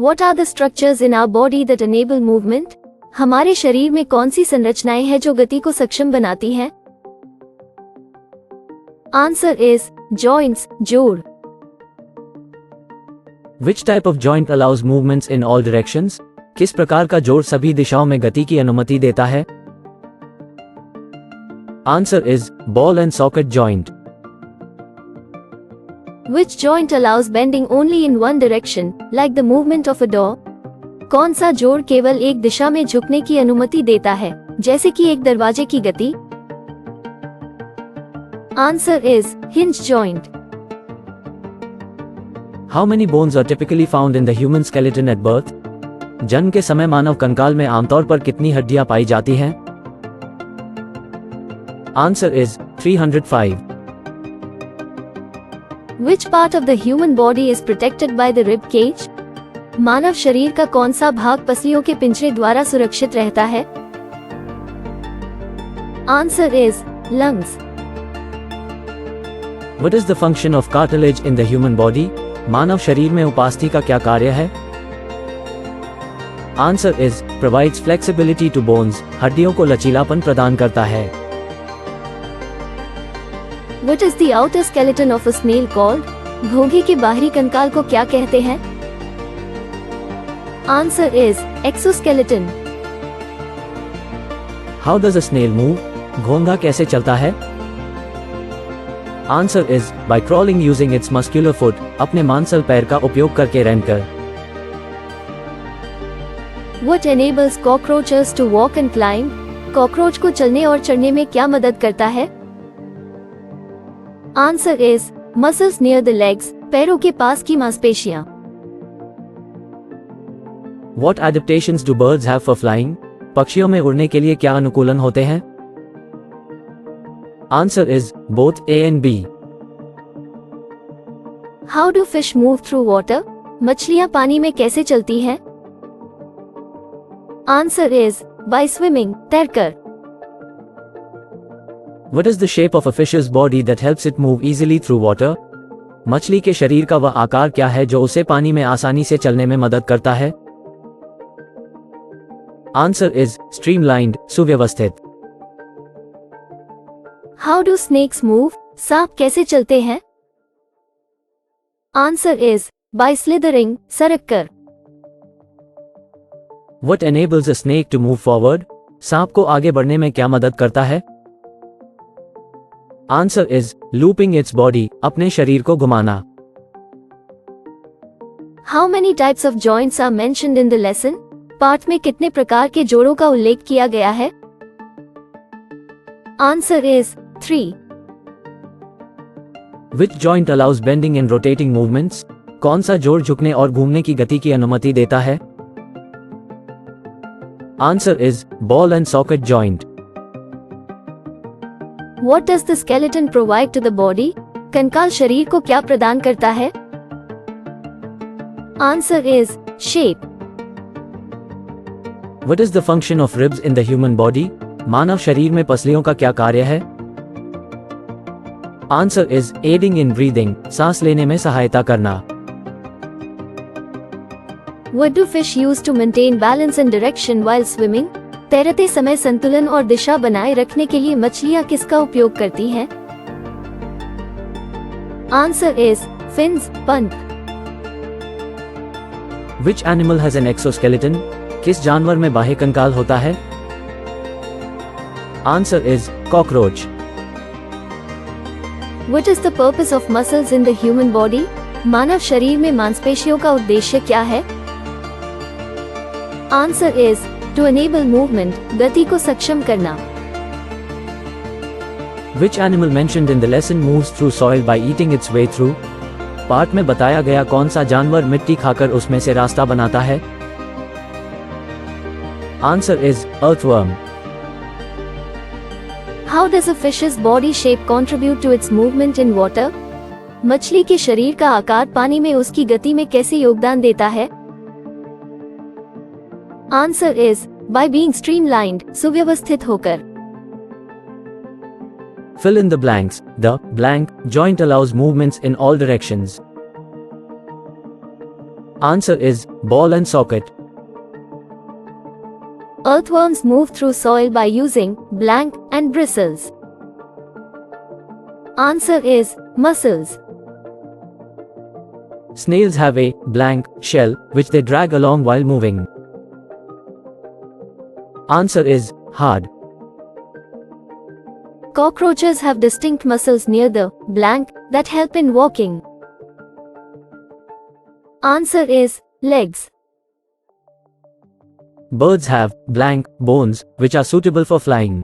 What are the structures in our body that enable movement? हमारे शरीर में कौन सी संरचनाएं हैं जो गति को सक्षम बनाती हैं? Answer is joints, जोड़. Which type of joint allows movements in all directions? किस प्रकार का जोड़ सभी दिशाओं में गति की अनुमति देता है? Answer is ball and socket joint. Which joint allows bending only in one direction, like the movement of a door? कौन सा जोड़ केवल एक दिशा में झुकने की अनुमति देता है, जैसे कि एक दरवाजे की गति? Answer is hinge joint. How many bones are typically found in the human skeleton at birth? जन्म के समय मानव कंकाल में आमतौर पर कितनी हड्डियां पाई जाती हैं? Answer is 305. Which part of the human body is protected by the rib cage? मानव शरीर का कौन सा भाग पसलियों के पिंजरे द्वारा सुरक्षित रहता है? Answer is lungs. What is the function of cartilage in the human body? मानव शरीर में उपास्थि का क्या कार्य है? Answer is provides flexibility to bones. हड्डियों को लचीलापन प्रदान करता है. What is the outer skeleton of a snail called? घोंघे के बाहरी कंकाल को क्या कहते हैं? Answer is exoskeleton. How does a snail move? घोंघा कैसे चलता है? Answer is by crawling using its muscular foot. अपने मांसल पैर का उपयोग करके रेंगकर. What enables cockroaches to walk and climb? Cockroach को चलने और चढ़ने में क्या मदद करता है? Answer is muscles near the legs. पैरों के पास की मांसपेशियां. What adaptations do birds have for flying? पक्षियों में उड़ने के लिए क्या अनुकूलन होते हैं? Answer is both A and B. How do fish move through water? मछलियां पानी में कैसे चलती हैं? Answer is by swimming, तैरकर. What is the shape of a fish's body that helps it move easily through water? मछली के शरीर का वह आकार क्या है जो उसे पानी में आसानी से चलने में मदद करता है? Answer is streamlined, सुव्यवस्थित. How do snakes move? सांप कैसे चलते हैं? Answer is by slithering, सरककर. What enables a snake to move forward? सांप को आगे बढ़ने में क्या मदद करता है? Answer is looping its body, अपने शरीर को घुमाना. How many types of joints are mentioned in the lesson? पाठ में कितने प्रकार के जोड़ों का उल्लेख किया गया है? Answer is 3. Which joint allows bending and rotating movements? कौन सा जोड़ झुकने और घूमने की गति की अनुमति देता है? Answer is ball and socket joint. What does the skeleton provide to the body? कंकाल शरीर को क्या प्रदान करता है? Answer is shape. What is the function of ribs in the human body? मानव शरीर में पसलियों का क्या कार्य है? Answer is aiding in breathing, सांस लेने में सहायता करना. What do fish use to maintain balance and direction while swimming? तैरते समय संतुलन और दिशा बनाए रखने के लिए मछलियां किसका उपयोग करती हैं? Answer is fins, पंख. Which animal has an exoskeleton? किस जानवर में बाह्य कंकाल होता है? Answer is cockroach. What is the purpose of muscles in the human body? मानव शरीर में मांसपेशियों का उद्देश्य क्या है? Answer is to enable movement, गति को सक्षम करना. Which animal mentioned in the lesson moves through soil by eating its way through? पाठ में बताया गया कौन सा जानवर मिट्टी खाकर उसमें से रास्ता बनाता है? Answer is earthworm. How does a fish's body shape contribute to its movement in water? मछली के शरीर का आकार पानी में उसकी गति में कैसे योगदान देता है? Answer is by being streamlined, सुव्यवस्थित होकर. Fill in the blanks. The blank joint allows movements in all directions. Answer is ball and socket. Earthworms move through soil by using blank and bristles. Answer is muscles. Snails have a blank shell which they drag along while moving. Answer is hard. Cockroaches have distinct muscles near the blank that help in walking. Answer is legs. Birds have blank bones which are suitable for flying.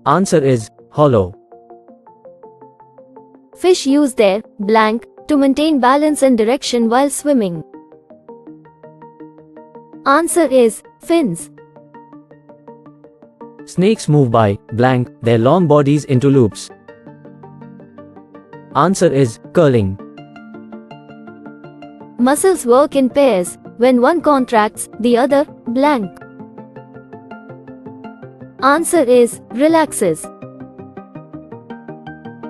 Answer is hollow. Fish use their blank to maintain balance and direction while swimming. Answer is fins. Snakes move by blank their long bodies into loops. Answer is curling. Muscles work in pairs. When one contracts, the other blank. Answer is relaxes.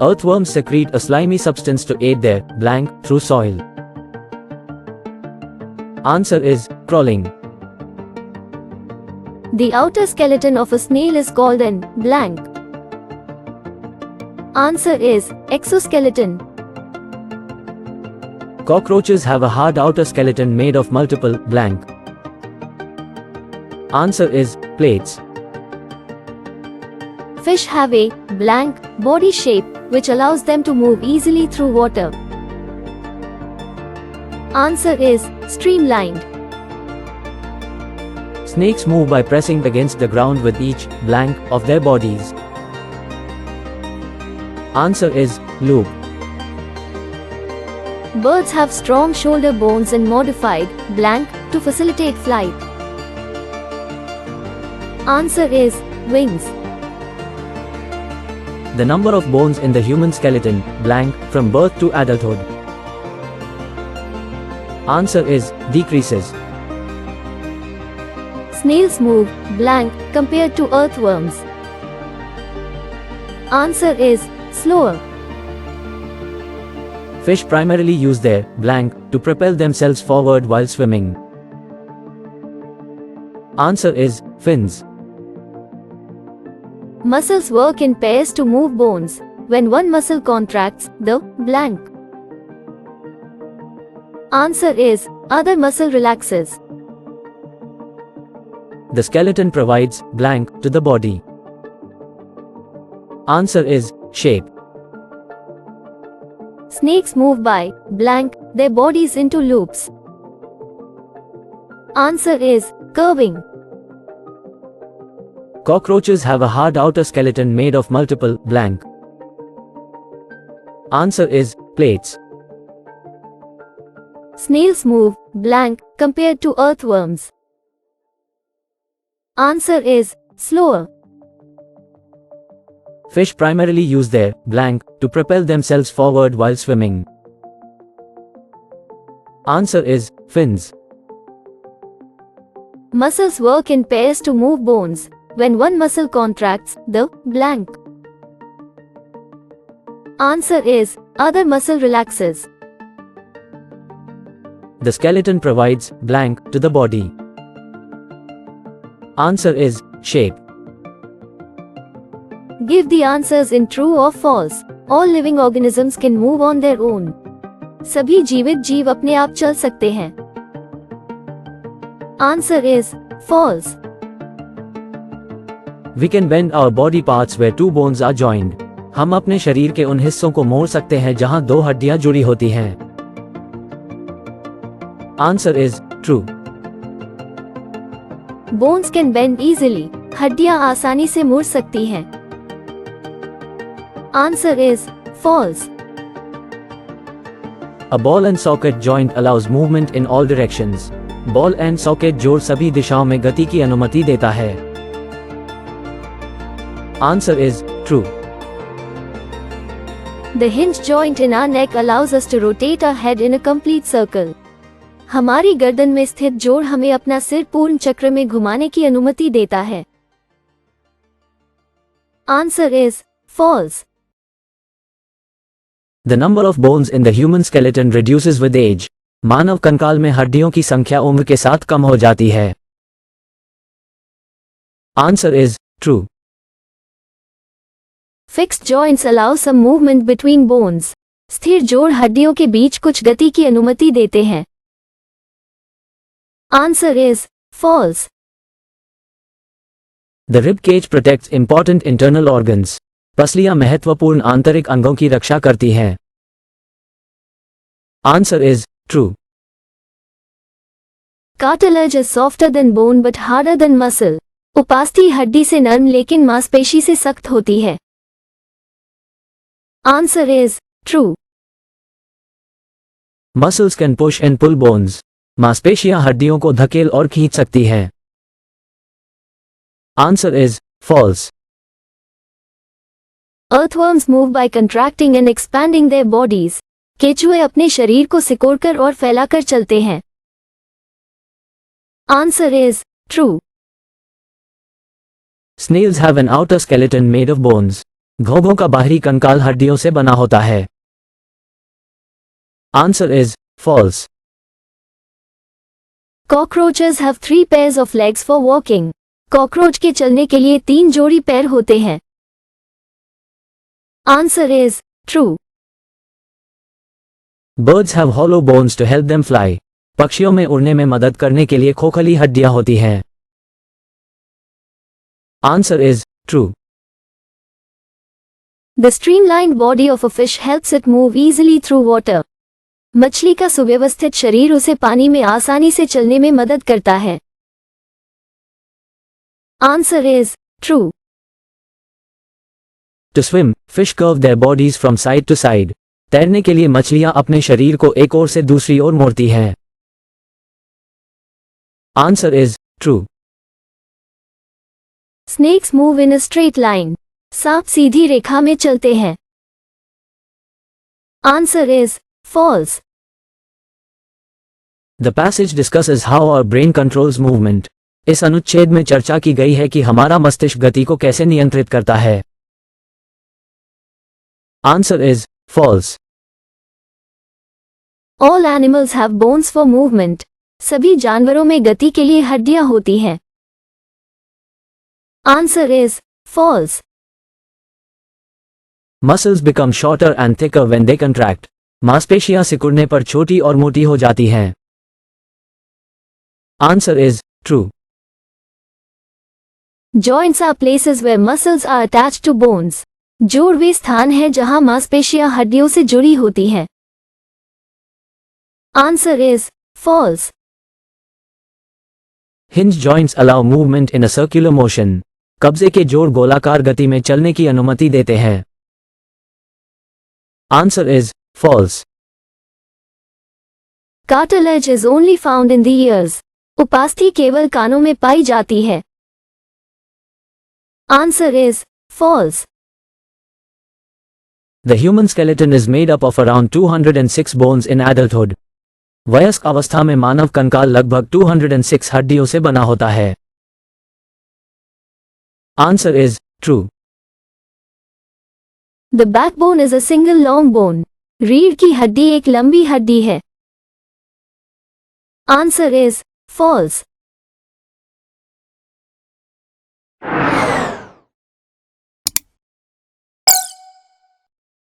Earthworms secrete a slimy substance to aid their blank through soil. Answer is crawling. The outer skeleton of a snail is called an blank. Answer is exoskeleton. Cockroaches have a hard outer skeleton made of multiple blank. Answer is plates. Fish have a blank body shape which allows them to move easily through water. Answer is streamlined. Snakes move by pressing against the ground with each blank of their bodies. Answer is loop. Birds have strong shoulder bones and modified blank to facilitate flight. Answer is wings. The number of bones in the human skeleton blank from birth to adulthood. Answer is decreases. Snails move blank compared to earthworms. Answer is slower. Fish primarily use their blank to propel themselves forward while swimming. Answer is fins. Muscles work in pairs to move bones. When one muscle contracts, the blank. Answer is other muscle relaxes. The skeleton provides blank to the body. Answer is shape. Snakes move by blank their bodies into loops. Answer is curving. Cockroaches have a hard outer skeleton made of multiple blank. Answer is plates. Snails move blank compared to earthworms. Answer is slower. Fish primarily use their blank to propel themselves forward while swimming. Answer is fins. Muscles work in pairs to move bones. When one muscle contracts, the blank. Answer is other muscle relaxes. The skeleton provides blank to the body. Answer is shape. Give the answers in true or false. All living organisms can move on their own. सभी जीवित जीव अपने आप चल सकते हैं. Answer is false. We can bend our body parts where two bones are joined. हम अपने शरीर के उन हिस्सों को मोड़ सकते हैं जहां दो हड्डियां जुड़ी होती हैं. Answer is true. Bones can bend easily. हड्डियां आसानी से मुड़ सकती हैं. Answer is false. A ball and socket joint allows movement in all directions. Ball and socket जोड़ सभी दिशाओं में गति की अनुमति देता है. Answer is true. The hinge joint in our neck allows us to rotate our head in a complete circle. हमारी गर्दन में स्थित जोड़ हमें अपना सिर पूर्ण चक्र में घुमाने की अनुमति देता है. Answer is false. The number of bones in the human skeleton reduces with age. मानव कंकाल में हड्डियों की संख्या उम्र के साथ कम हो जाती है. Answer is true. Fixed joints allow some movement between bones. स्थिर जोड़ हड्डियों के बीच कुछ गति की अनुमति देते हैं. Answer is false. The rib cage protects important internal organs. पसलियां महत्वपूर्ण आंतरिक अंगों की रक्षा करती हैं. Answer is true. Cartilage is softer than bone but harder than muscle. उपास्थि हड्डी से नरम लेकिन मांसपेशी से सख्त होती है. Answer is true. Muscles can push and pull bones. मांसपेशियां हड्डियों को धकेल और खींच सकती हैं. Answer is false. Earthworms move by contracting and expanding their bodies. केचुए अपने शरीर को सिकोड़कर और फैलाकर चलते हैं. Answer is true. Snails have an outer skeleton made of bones. घोंघों का बाहरी कंकाल हड्डियों से बना होता है. Answer is false. Cockroaches have 3 pairs of legs for walking. Cockroach के चलने के लिए 3 जोड़ी पैर होते हैं. Answer is true. Birds have hollow bones to help them fly. पक्षियों में उड़ने में मदद करने के लिए खोखली हड्डियां होती हैं. Answer is true. The streamlined body of a fish helps it move easily through water. मछली का सुव्यवस्थित शरीर उसे पानी में आसानी से चलने में मदद करता है. Answer is true. To swim, fish curve their bodies from side to side. तैरने के लिए मछलियां अपने शरीर को एक ओर से दूसरी ओर मोड़ती हैं. Answer is true. Snakes move in a straight line. सांप सीधी रेखा में चलते हैं. Answer is false. The passage discusses how our brain controls movement. इस अनुच्छेद में चर्चा की गई है कि हमारा मस्तिष्क गति को कैसे नियंत्रित करता है. Answer is false. All animals have bones for movement. सभी जानवरों में गति के लिए हड्डियां होती हैं. Answer is false. Muscles become shorter and thicker when they contract. मांसपेशियां सिकुड़ने पर छोटी और मोटी हो जाती हैं. Answer is true. Joints are places where muscles are attached to bones. जोड़ वे स्थान है जहां मांसपेशियां हड्डियों से जुड़ी होती हैं. Answer is false. Hinge joints allow movement in a circular motion. कब्जे के जोड़ गोलाकार गति में चलने की अनुमति देते हैं. Answer is false. Cartilage is only found in the ears. उपास्थि केवल कानों में पाई जाती है. Answer is false. The human skeleton is made up of around 206 bones in adulthood. वयस्क अवस्था में मानव कंकाल लगभग 206 हड्डियों से बना होता है. Answer is true. The backbone is a single long bone. रीढ़ की हड्डी एक लंबी हड्डी है. Answer is false.